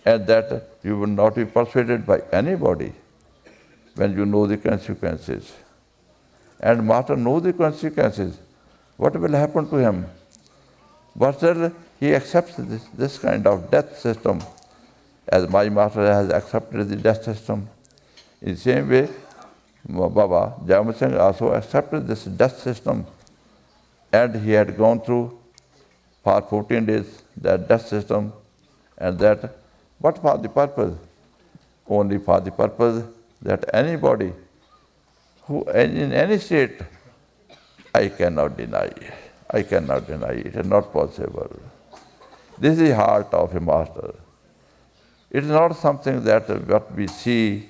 and that you will not be persuaded by anybody when you know the consequences. And Master knows the consequences. What will happen to him? But still, he accepts this kind of death system, as my Master has accepted the death system. In the same way, Baba Jam Singh also accepted this death system, and he had gone through for 14 days that death system, and that, what for the purpose? Only for the purpose that anybody who in any state, I cannot deny. I cannot deny it. It is not possible. This is the heart of a master. It is not something that what we see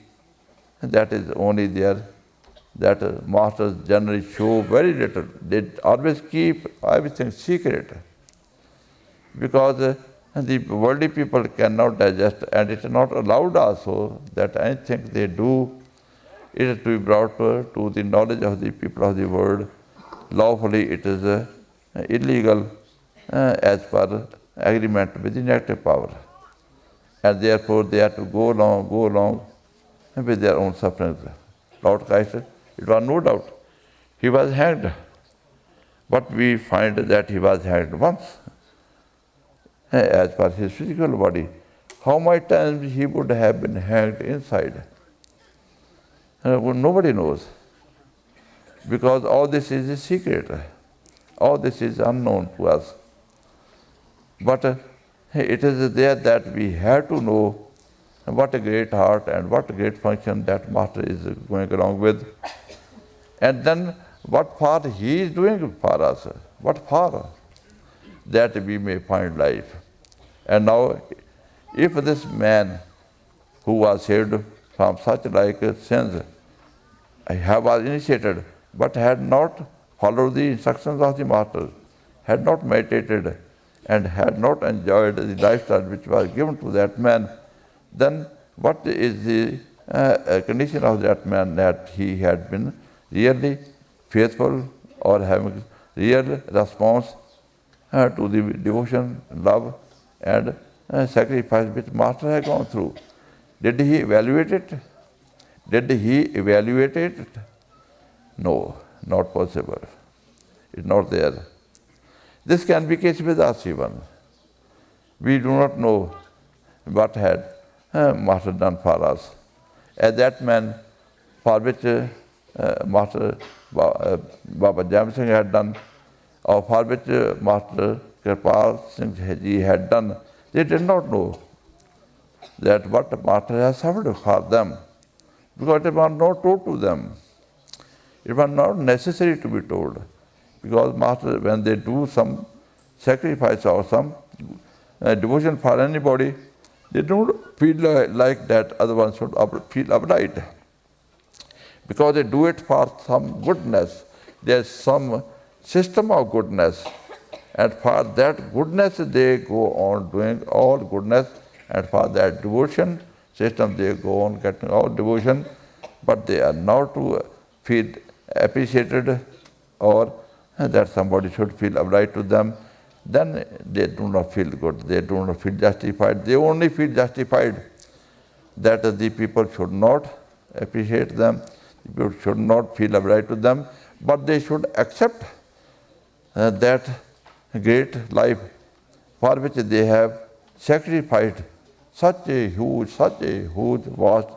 that is only there, that masters generally show very little. They always keep everything secret, because the worldly people cannot digest, and it is not allowed also that anything they do is to be brought to the knowledge of the people of the world. Lawfully it is illegal as per agreement with the negative power. And therefore they have to go along with their own sufferings. Lord Christ, it was no doubt, he was hanged. But we find that he was hanged once as per his physical body. How many times he would have been hanged inside? Nobody knows. Because all this is a secret. All this is unknown to us. But it is there that we have to know what a great heart and what a great function that Master is going along with. And then what for he is doing for us. What for? That we may find life. And now, if this man who was saved from such like sins was initiated, but had not followed the instructions of the Master, had not meditated, and had not enjoyed the lifestyle which was given to that man, then what is the condition of that man, that he had been really faithful or having real response to the devotion, love, and sacrifice which Master had gone through? Did he evaluate it? Did he evaluate it? No, not possible. It's not there. This can be case with us even. We do not know what had Master done for us. As that man for which Master Baba Jam Singh had done, or for which Master Kirpal Singh Ji had done, they did not know that what Master has suffered for them, because it was not told to them. It was not necessary to be told, because Master, when they do some sacrifice or some devotion for anybody, they don't feel like that other one should feel upright, because they do it for some goodness. There's some system of goodness, and for that goodness they go on doing all goodness, and for that devotion system they go on getting all devotion, but they are not to feel appreciated or that somebody should feel upright to them. Then they do not feel good, they do not feel justified. They only feel justified that the people should not appreciate them, people should not feel upright to them, but they should accept that great life for which they have sacrificed such a huge, vast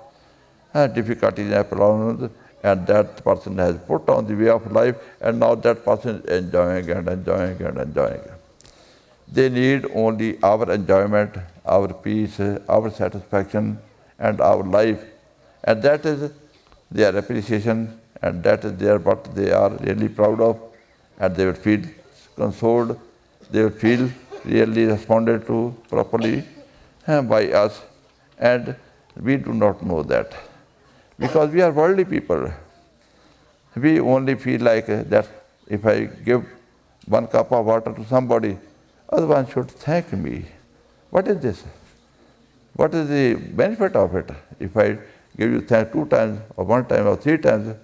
difficulties and problems, and that person has put on the way of life, and now that person is enjoying and enjoying and enjoying. They need only our enjoyment, our peace, our satisfaction, and our life. And that is their appreciation, and that is what they are really proud of, and they will feel consoled, they will feel really responded to properly by us. And we do not know that, because we are worldly people. We only feel like that if I give 1 cup of water to somebody, other one should thank me. What is this? What is the benefit of it? If I give you thanks 2 times or 1 time or 3 times,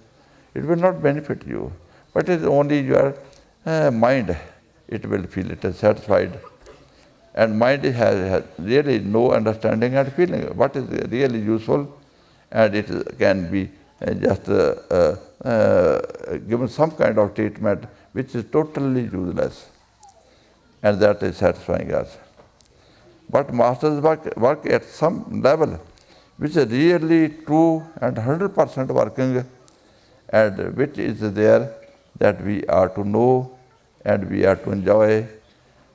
it will not benefit you. But it is only your mind, it will feel it is satisfied. And mind has really no understanding and feeling what is really useful, and it can be just given some kind of treatment which is totally useless, and that is satisfying us. But masters work at some level which is really true and 100% working, and which is there that we are to know and we are to enjoy,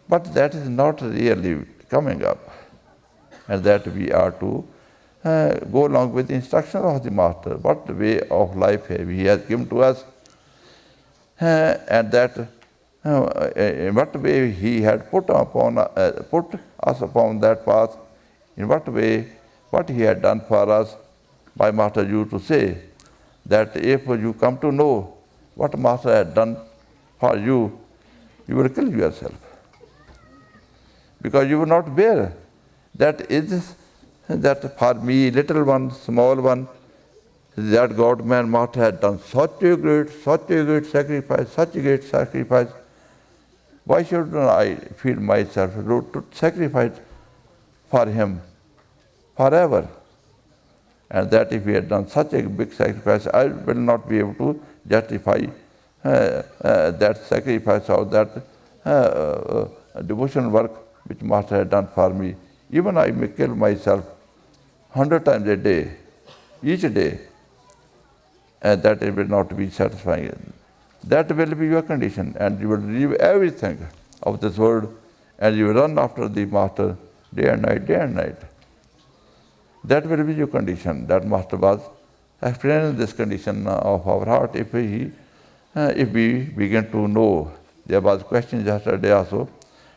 but that is not really coming up, and that we are to go along with the instructions of the Master, what way of life he has given to us, and that in what way he had put us upon that path, in what way, what he had done for us. My Master used to say that if you come to know what Master had done for you, you will kill yourself, because you will not bear. That is that for me, little one, small one, that God-man Master had done such a great sacrifice. Why should I feel myself to sacrifice for him forever? And that if he had done such a big sacrifice, I will not be able to justify that sacrifice or that devotional work which Master had done for me. Even I may kill myself 100 times a day, each day, and that it will not be satisfying. That will be your condition, and you will leave everything of this world, and you will run after the Master day and night. That will be your condition. That Master was explaining this condition of our heart if we begin to know. There was a question yesterday also,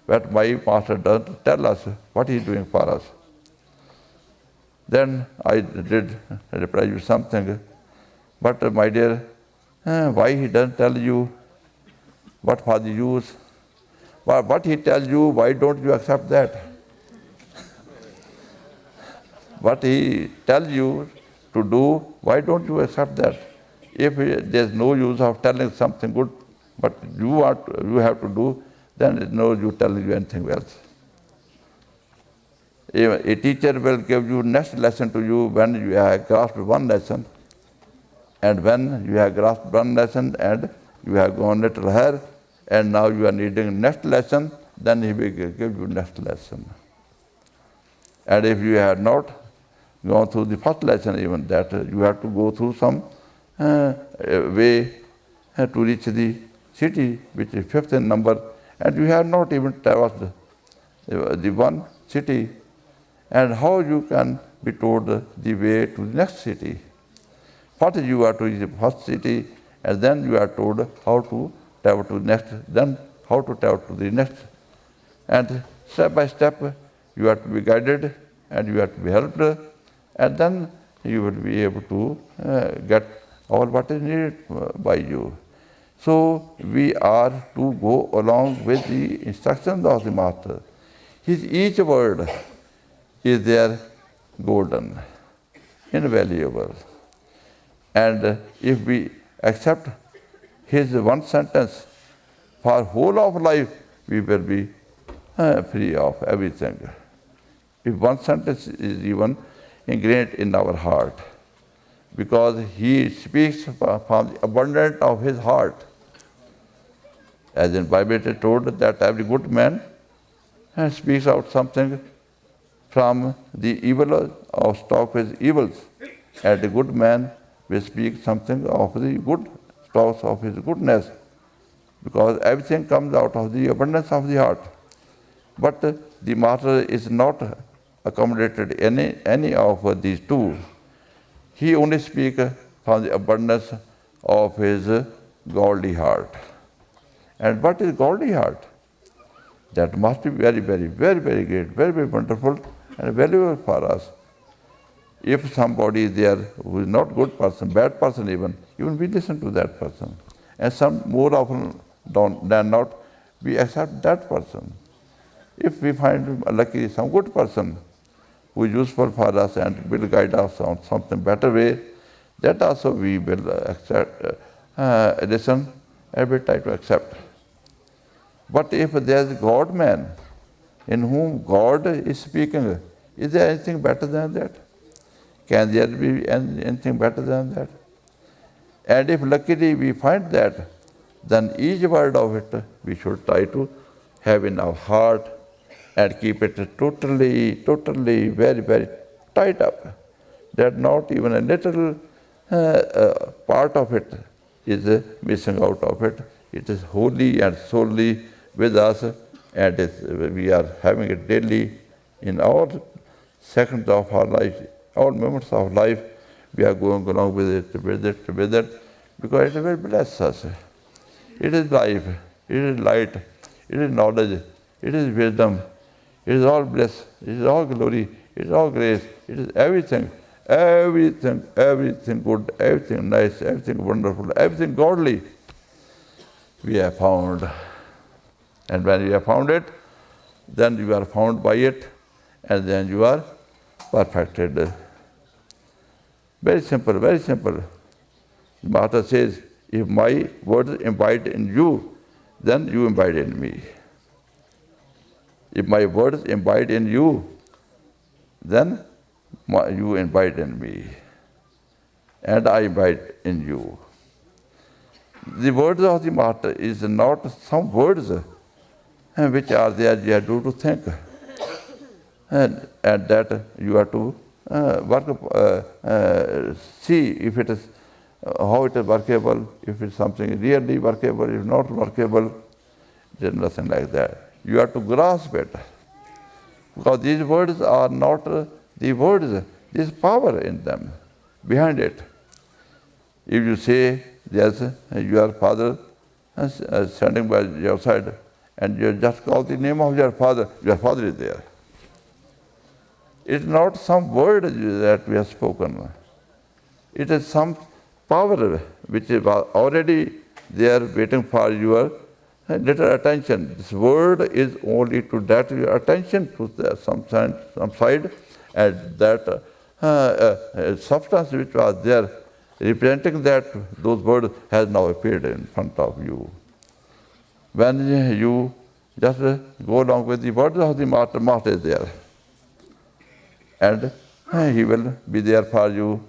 that my Master doesn't tell us what he is doing for us. Then I did reply you something, but my dear, why he doesn't tell you what for the use? What he tells you, why don't you accept that? What he tells you to do, why don't you accept that? If there's no use of telling something good, but you have to do, then there's no use telling you anything else. A teacher will give you next lesson to you when you have grasped one lesson, and when you have grasped one lesson and you have gone little higher, and now you are needing next lesson, then he will give you next lesson. And if you have not gone through the first lesson, even that, you have to go through some way to reach the city, which is fifth in number, and you have not even traversed the one city, and how you can be told the way to the next city. First you are to reach the first city, and then you are told how to travel to the next, then how to travel to the next. And step by step you have to be guided, and you have to be helped, and then you will be able to get all what is needed by you. So we are to go along with the instructions of the Master. His each word is there golden, invaluable. And if we accept his one sentence for whole of life, we will be free of everything. If one sentence is even ingrained in our heart, because he speaks from the abundance of his heart. As in Bible it is told that every good man speaks out something from the evil of stock his evils, and the good man will speak something of the good stocks of his goodness, because everything comes out of the abundance of the heart. But the Master is not accommodated any of these two. He only speaks from the abundance of his godly heart. And what is godly heart? That must be very, very, very, very great, very, very wonderful and valuable for us. If somebody is there who is not good person, bad person even we listen to that person. And some more often than not, we accept that person. If we find luckily some good person who is useful for us and will guide us on something better way, that also we will accept, listen, and we try to accept. But if there is God man in whom God is speaking. Is there anything better than that? Can there be anything better than that? And if luckily we find that, then each word of it we should try to have in our heart and keep it totally, very, very tight up. That not even a little part of it is missing out of it. It is wholly and solely with us, and we are having it daily in all seconds of our life, all moments of life. We are going along with it, because it will bless us. It is life, it is light, it is knowledge, it is wisdom, it is all bliss, it is all glory, it is all grace, it is everything, everything good, everything nice, everything wonderful, everything godly we have found. And when you have found it, then you are found by it, and then you are perfected. Very simple, very simple. The Master says, if my words abide in you, then you abide in me. If my words abide in you, then you abide in me, and I abide in you. The words of the Master is not some words which are there you have to think, and that you have to see if it is how it is workable, if it's something really workable, if not workable. There's nothing like that. You have to grasp it, because these words are not the words. There's power in them, behind it. If you say, yes, your father standing by your side, and you just call the name of your father is there. It's not some word that we have spoken. It is some power which is already there waiting for your little attention. This word is only to that your attention to some side, and that substance which was there representing that, those words has now appeared in front of you. When you just go along with the words of the Master is there, and he will be there for you,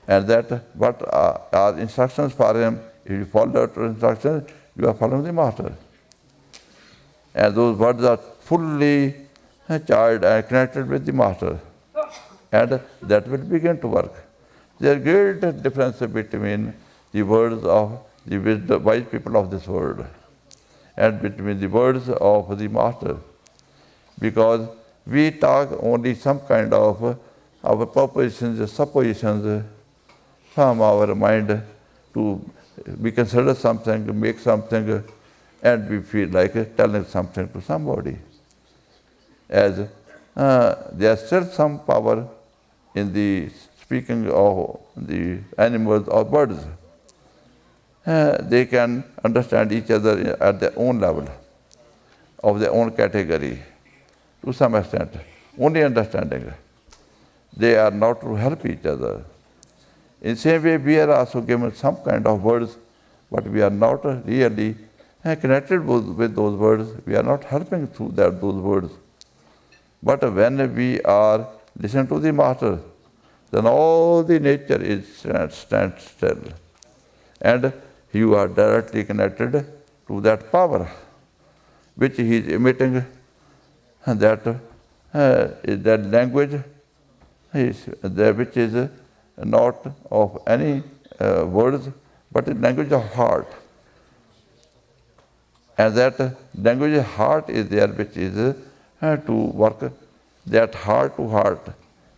and that what are instructions for him. If you follow the instructions, you are following the Master. And those words are fully charged and connected with the Master, and that will begin to work. There is great difference between the words of the wise people of this world and between the words of the Master, because we talk only some kind of our propositions, suppositions from our mind to we consider something, make something, and we feel like telling something to somebody. As there is still some power in the speaking of the animals or birds. They can understand each other at their own level, of their own category, to some extent, only understanding. They are not to help each other. In the same way, we are also given some kind of words, but we are not really connected with those words. We are not helping through those words. But when we are listening to the Master, then all the nature stands still. And you are directly connected to that power which he is emitting, and that language which is not of any words, but the language of heart. And that language of heart is there, which is to work that heart to heart,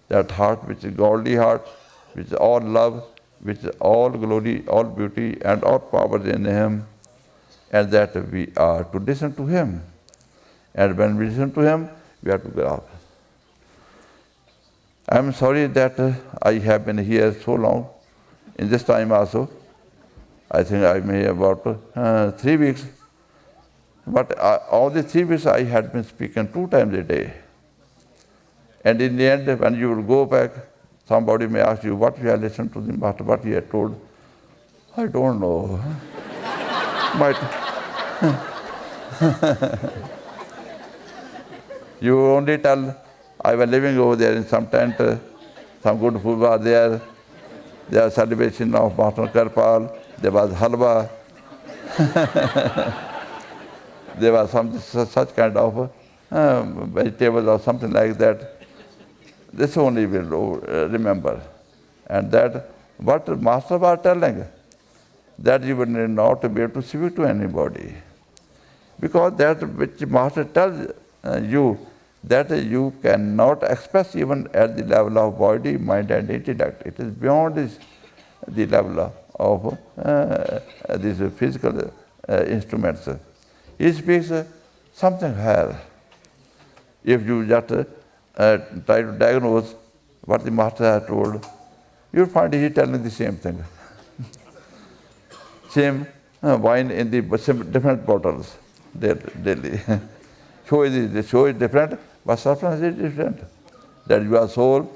that heart which is godly heart, which is all love, which is all glory, all beauty, and all power in him, and that we are to listen to him. And when we listen to him, we are to grasp. I am sorry that I have been here so long. In this time also, I think I may about 3 weeks. But all the 3 weeks I had been speaking 2 times a day. And in the end, when you will go back, somebody may ask you, what you have listened to the Master, what he had told. I don't know. You only tell, I was living over there in some tent, some good food was there. There was celebration of Master Kirpal, there was halwa, there was some such kind of vegetables or something like that. This only will remember. And that what Master was telling, that you will not be able to speak to anybody. Because that which Master tells you, that you cannot express even at the level of body, mind and intellect. It is beyond the level of these physical instruments. He speaks something higher. If you just try to diagnose what the Master has told, you will find he is telling the same thing. Same wine in the different bottles daily. Show is different, but substance is different. That you are soul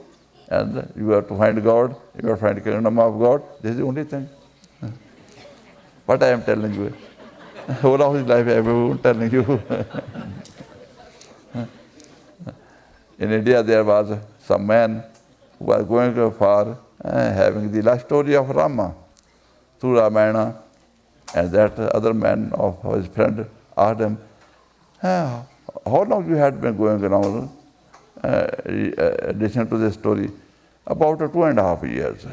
and you have to find God, you have to find the kingdom of God. This is the only thing. What I am telling you. Whole of his life I have been telling you. In India there was some man who was going for having the life story of Rama through Ramayana, and that other man of his friend asked him, how long you had been going around listening to this story? About 2.5 years.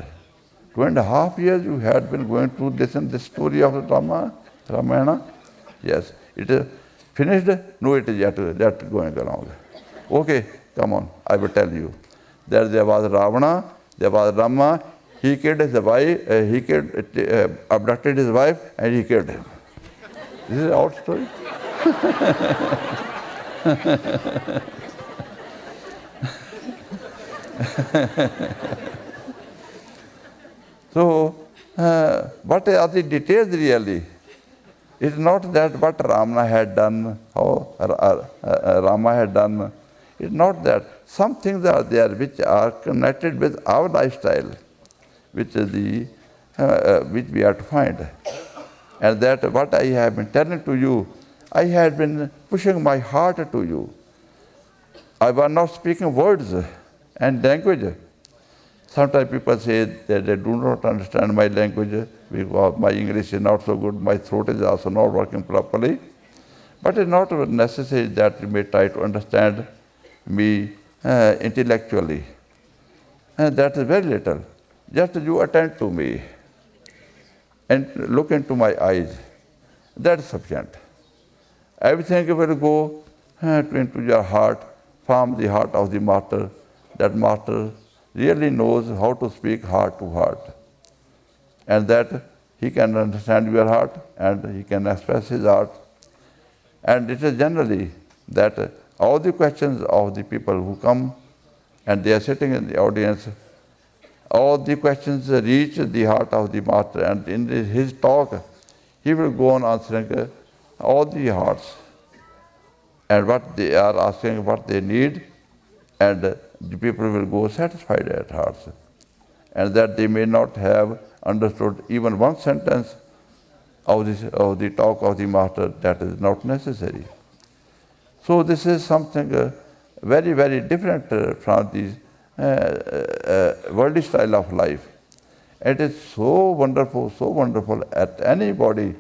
2.5 years you had been going to listen to the story of Ramayana? Yes. It is finished? No, it is yet going around. Okay, come on, I will tell you. There was Ravana, there was Rama, he killed his wife, abducted his wife and he killed him. This is our story. So, what are the details really? It's not that what Ramana had done, how Rama had done. It's not that. Some things are there which are connected with our lifestyle, which is which we have to find. And that what I have been telling to you, I had been pushing my heart to you. I was not speaking words and language. Sometimes people say that they do not understand my language because my English is not so good, my throat is also not working properly. But it's not necessary that you may try to understand me intellectually. And that is very little. Just you attend to me and look into my eyes. That is sufficient. Everything will go into your heart, from the heart of the Master. That Master really knows how to speak heart to heart. And that he can understand your heart and he can express his heart. And it is generally that all the questions of the people who come and they are sitting in the audience, all the questions reach the heart of the Master, and in his talk, he will go on answering all the hearts and what they are asking, what they need, and the people will go satisfied at hearts. And that they may not have understood even one sentence of the talk of the Master, that is not necessary. So this is something very, very different from the worldly style of life. It is so wonderful at anybody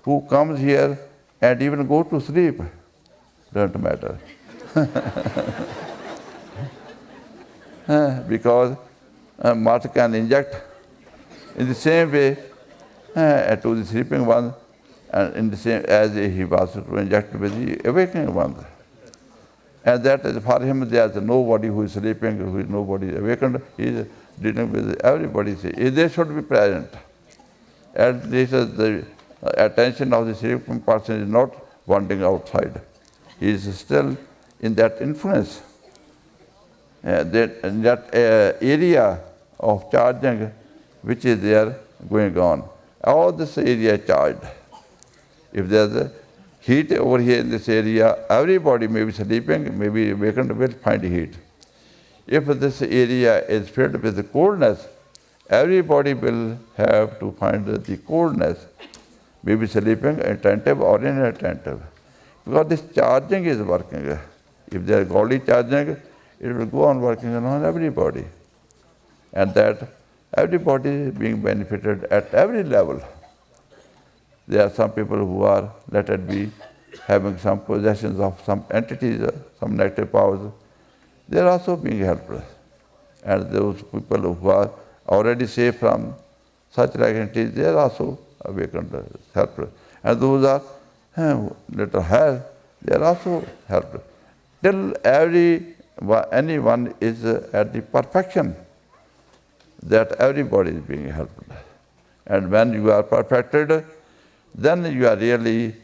who comes here and even go to sleep, doesn't matter. Because Master can inject in the same way to the sleeping one, and in the same as he was to inject with the awakening one. And that is for him, there is nobody who is sleeping, who is nobody awakened. He is dealing with everybody. They should be present. At least the attention of the sleeping person is not wandering outside. He is still in that influence, that area of charging which is there going on. All this area is charged. If there is a heat over here in this area, everybody may be sleeping, may be awakened, will find heat. If this area is filled with coldness, everybody will have to find the coldness, maybe sleeping, attentive or inattentive. Because this charging is working. If they are godly charging, it will go on working on everybody. And that everybody is being benefited at every level. There are some people who are, let it be, having some possessions of some entities, some negative powers. They are also being helped. And those people who are already safe from such like entities, they are also awakened, helped. And those are little higher, they are also helped. Till anyone is at the perfection, that everybody is being helped. And when you are perfected, then you are really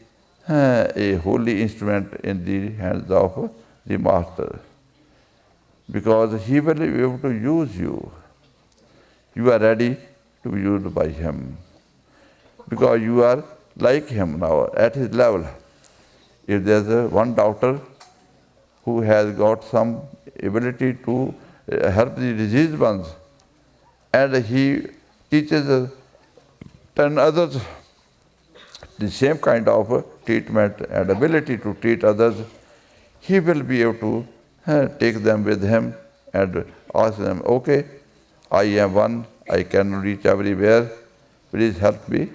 a holy instrument in the hands of the Master. Because he will be able to use you. You are ready to be used by him. Because you are like him now, at his level. If there's one doctor who has got some ability to help the diseased ones, and he teaches 10 others the same kind of treatment and ability to treat others, he will be able to take them with him and ask them, okay, I am one, I can reach everywhere, please help me,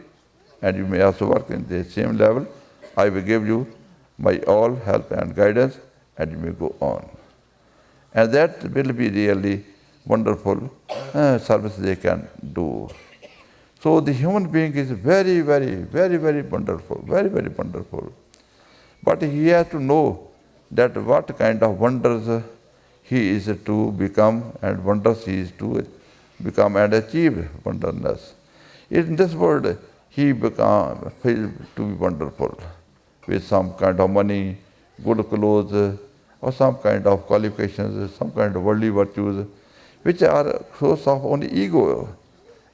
and you may also work in the same level. I will give you my all help and guidance, and you may go on. And that will be really wonderful service they can do. So the human being is very, very, very, very wonderful, very, very wonderful. But he has to know that what kind of wonders he is to become, and wonders he is to become and achieve wonderness. In this world, he feel to be wonderful with some kind of money, good clothes, or some kind of qualifications, some kind of worldly virtues, which are source of only ego.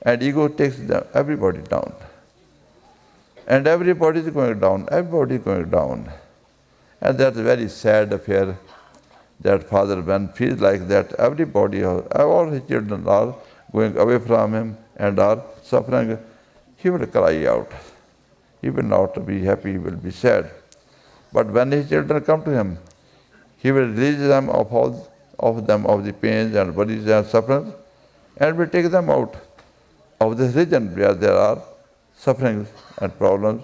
And ego takes everybody down. And everybody is going down, everybody is going down. And that's a very sad affair that father, when feels like that, everybody, all his children are going away from him and are suffering, he will cry out. He will not be happy, he will be sad. But when his children come to him, he will release them of all of them of the pains and worries and sufferings, and will take them out of this region where there are sufferings and problems,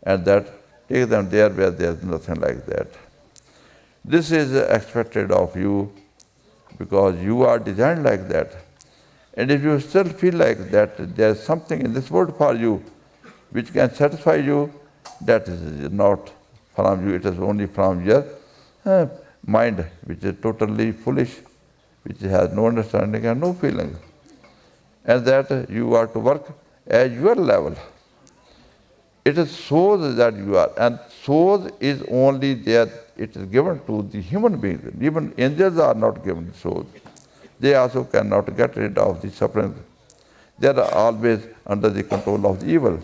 and that take them there where there is nothing like that. This is expected of you because you are designed like that. And if you still feel like that there is something in this world for you which can satisfy you, that is not from you, it is only from your mind, which is totally foolish, which has no understanding and no feeling. And that you are to work at your level. It is souls that you are, and souls is only there, it is given to the human beings. Even angels are not given souls. They also cannot get rid of the suffering. They are always under the control of the evil.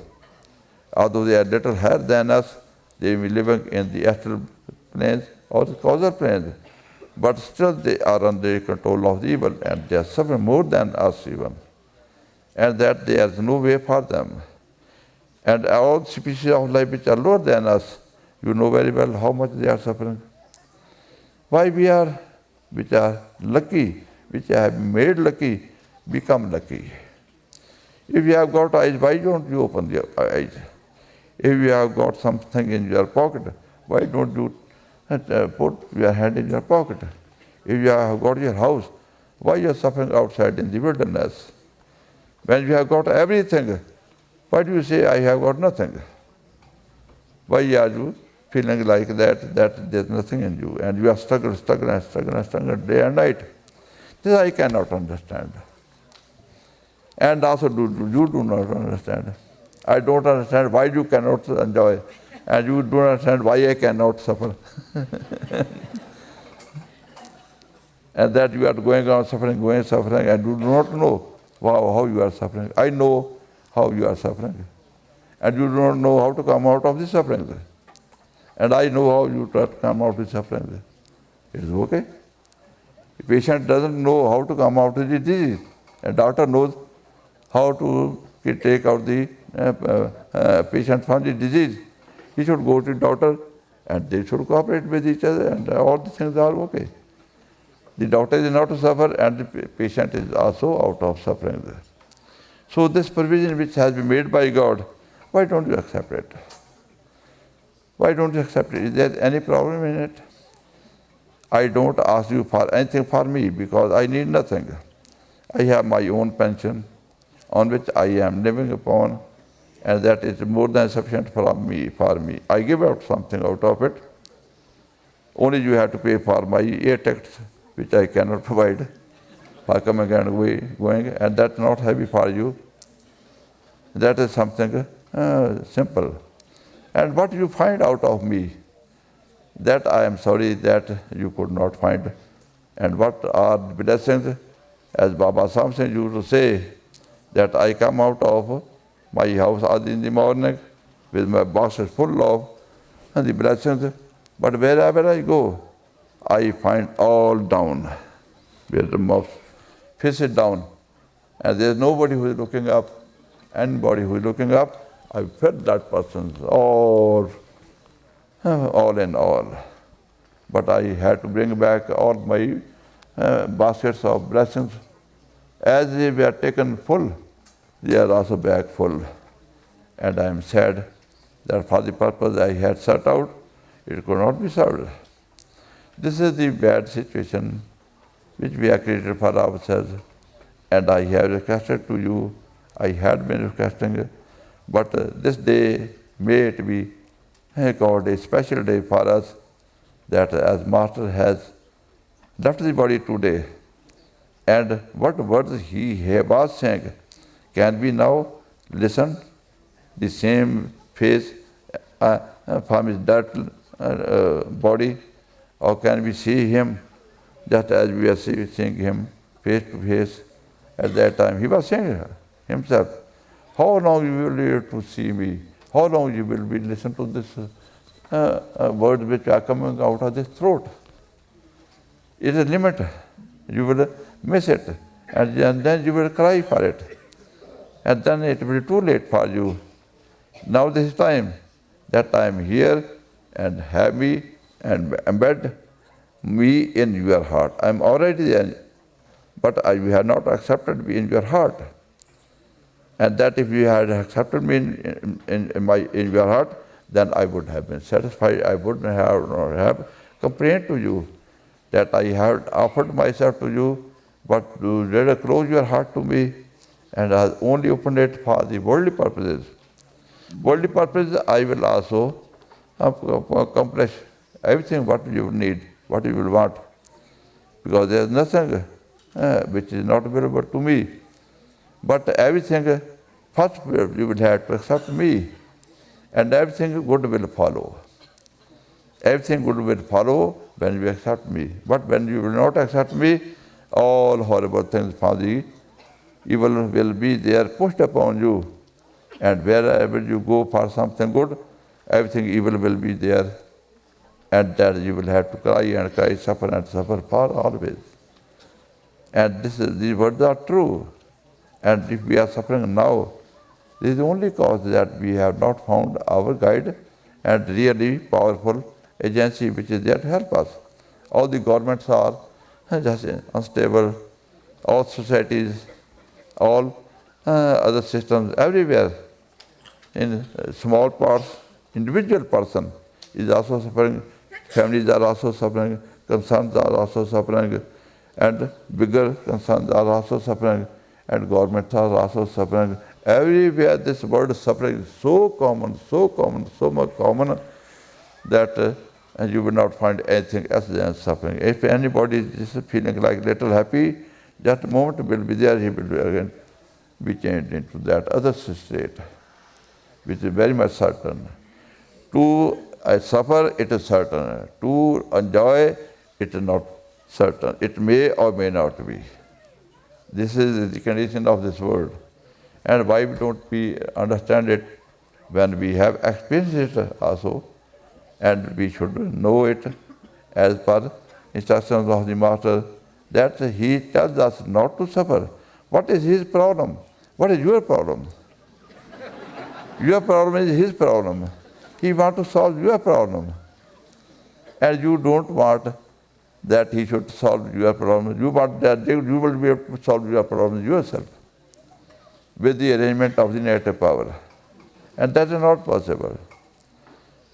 Although they are little higher than us, they may be living in the astral planes or the causal planes, but still they are under the control of the evil, and they are suffering more than us even. And that there is no way for them. And all species of life which are lower than us, you know very well how much they are suffering. Why we are, which are lucky, which have been made lucky, become lucky. If you have got eyes, why don't you open your eyes? If you have got something in your pocket, why don't you put your hand in your pocket? If you have got your house, why you are suffering outside in the wilderness? When you have got everything, why do you say, I have got nothing? Why are you feeling like that there is nothing in you, and you are struggling day and night? This I cannot understand. And also you do not understand. I don't understand why you cannot enjoy, and you do not understand why I cannot suffer. And that you are going on suffering, and you do not know how you are suffering. I know how you are suffering. And you do not know how to come out of the suffering. And I know how you come out of the suffering. It is okay. The patient doesn't know how to come out of the disease. A doctor knows how to take out the patient from the disease. He should go to the doctor and they should cooperate with each other, and all the things are okay. The doctor is not to suffer, and the patient is also out of suffering. So this provision which has been made by God, why don't you accept it? Why don't you accept it? Is there any problem in it? I don't ask you for anything for me because I need nothing. I have my own pension on which I am living upon, and that is more than sufficient for me. I give out something out of it. Only you have to pay for my air tickets, which I cannot provide for coming and going, and that's not heavy for you. That is something simple. And what you find out of me, that I am sorry that you could not find. And what are the blessings, as Baba Sam Singh used to say, that I come out of my house early in the morning with my basket full of the blessings, but wherever I go, I find all down, where the mouth faces down, and there is nobody who is looking up. Anybody who is looking up, I felt that person's all in all. But I had to bring back all my baskets of blessings. As they were taken full, they are also back full. And I am sad that for the purpose I had set out, it could not be served. This is the bad situation which we have created for ourselves. And I have requested to you, I had been requesting, but this day may it be called a special day for us, that as Master has left the body today, and what words he was saying, can we now listen the same face from his dead body, or can we see him just as we are seeing him face to face? At that time he was saying himself, how long you will be able to see me? How long you will be listen to this words which are coming out of this throat? It is limited. You will miss it, and then you will cry for it, and then it will be too late for you. Now this time that I am here, and have me and embed me in your heart. I am already there, but you have not accepted me in your heart. And that if you had accepted me in your heart, then I would have been satisfied. I would not have complained to you that I had offered myself to you, but you did close your heart to me, and I only opened it for the worldly purposes. Worldly purposes I will also accomplish everything what you will need, what you will want, because there is nothing which is not available to me. But everything, first you will have to accept me, and everything good will follow. Everything good will follow when you accept me. But when you will not accept me, all horrible things from the evil will be there pushed upon you. And wherever you go for something good, everything evil will be there. And that you will have to cry and cry, suffer and suffer for always. And these words are true. And if we are suffering now, this is the only cause that we have not found our guide and really powerful agency which is there to help us. All the governments are just unstable, all societies, all other systems, everywhere. In small parts, individual person is also suffering, families are also suffering, concerns are also suffering, and bigger concerns are also suffering, and governments are also suffering. Everywhere this word suffering is so common, so much common, that you will not find anything else than suffering. If anybody is just feeling like little happy, just a moment will be there, he will again be changed into that other state, which is very much certain. To suffer, it is certain. To enjoy, it is not certain. It may or may not be. This is the condition of this world. And why don't we understand it when we have experienced it also? And we should know it as per instructions of the Master, that he tells us not to suffer. What is his problem? What is your problem? Your problem is his problem. He wants to solve your problem. and you don't want that he should solve your problems. You want that you will be able to solve your problems yourself with the arrangement of the negative power. And that is not possible.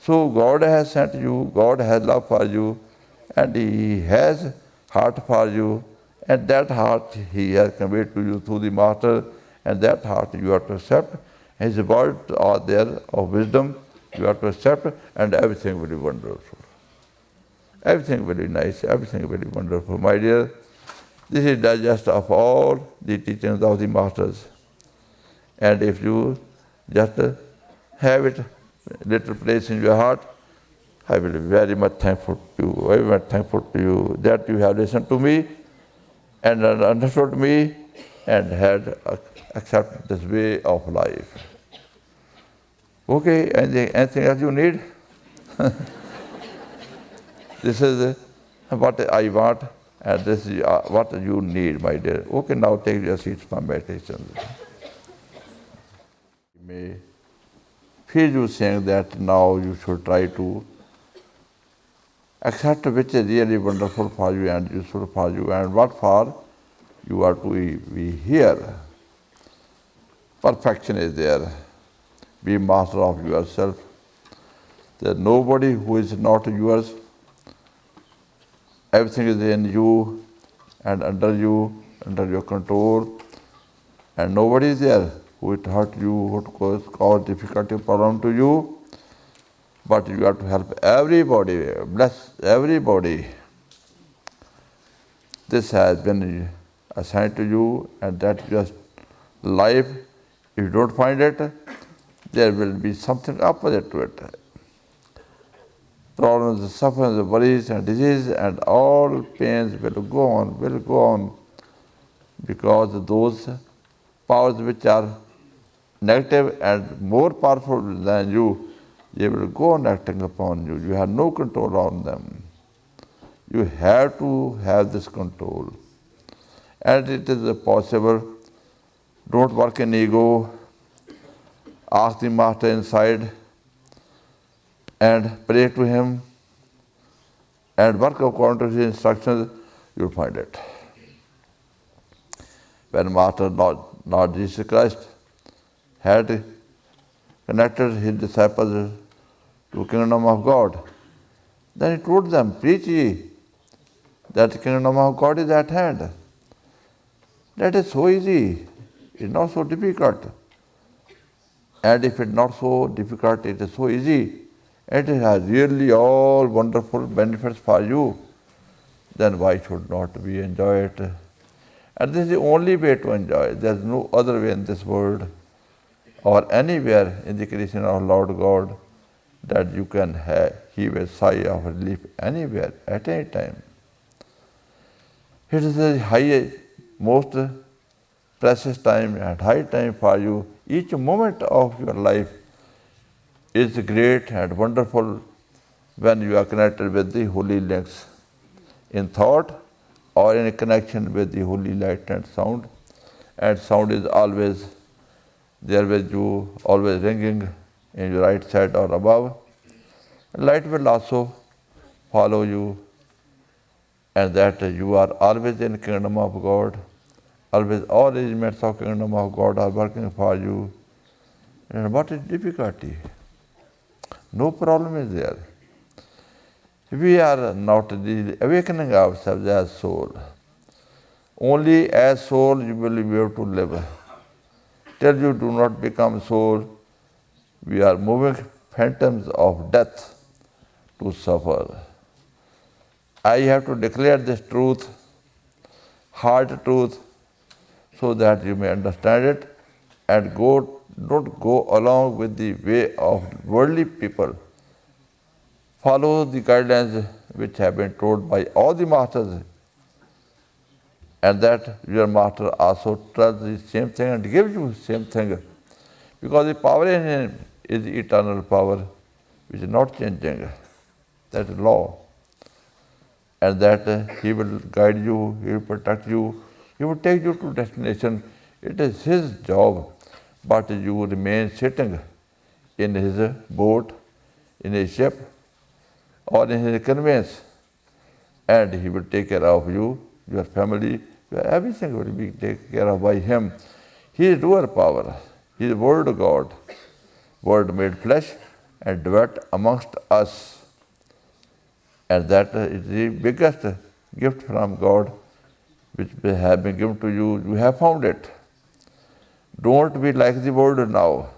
So God has sent you, God has love for you, and He has heart for you, and that heart He has conveyed to you through the Master, and that heart you have to accept. His words are there of wisdom, you have to accept, and everything will be wonderful. Everything will be nice, everything will be wonderful. My dear, this is digest of all the teachings of the Masters. And if you just have it little place in your heart, I will be very much thankful to you, very much thankful to you that you have listened to me and understood me and had accepted this way of life. Okay, anything else you need? This is what I want, and this is what you need, my dear. Okay, now take your seats for meditation. You may feel you saying that now you should try to accept which is really wonderful for you and useful for you, and what for you are to be here. Perfection is there. Be master of yourself. There is nobody who is not yours. Everything is in you and under your control, and nobody is there who would hurt you, who would cause difficulty, problem to you. But you have to help everybody, bless everybody. This has been assigned to you, and that's just life. If you don't find it, there will be something opposite to it. Problems, sufferings, worries and disease and all pains will go on, because those powers which are negative and more powerful than you, they will go on acting upon you. You have no control on them. You have to have this control. And it is possible. Don't work in ego. Ask the Master inside and pray to him and work according to his instructions, you'll find it. When Master Lord Jesus Christ had connected his disciples to kingdom of God, then he told them, preach ye that the kingdom of God is at hand. That is so easy. It's not so difficult. And if it's not so difficult, it is so easy, and it has really all wonderful benefits for you, then why should not we enjoy it? And this is the only way to enjoy it. There is no other way in this world or anywhere in the creation of Lord God that you can heave a sigh of relief anywhere, at any time. It is the highest, most precious time and high time for you. Each moment of your life is great and wonderful when you are connected with the holy links in thought or in connection with the holy light and sound. And sound is always there with you, always ringing in your right side or above. Light will also follow you, and that you are always in the kingdom of God. Always all arrangements of kingdom of God are working for you. And what is difficulty? No problem is there. We are not awakening ourselves as soul. Only as soul you will be able to live. Till you do not become soul, we are moving phantoms of death to suffer. I have to declare this truth, hard truth, so that you may understand it and don't go along with the way of worldly people. Follow the guidelines which have been told by all the masters, and that your master also tells the same thing and gives you the same thing, because the power in him is the eternal power which is not changing. That is law. And that he will guide you, he will protect you, he will take you to destination. It is his job, but you remain sitting in his boat, in his ship, or in his conveyance, and he will take care of you, your family, everything will be taken care of by him. He is dual power. He is the Word of God, Word made flesh and dwelt amongst us. And that is the biggest gift from God which has been given to you. You have found it. Don't be like the world now.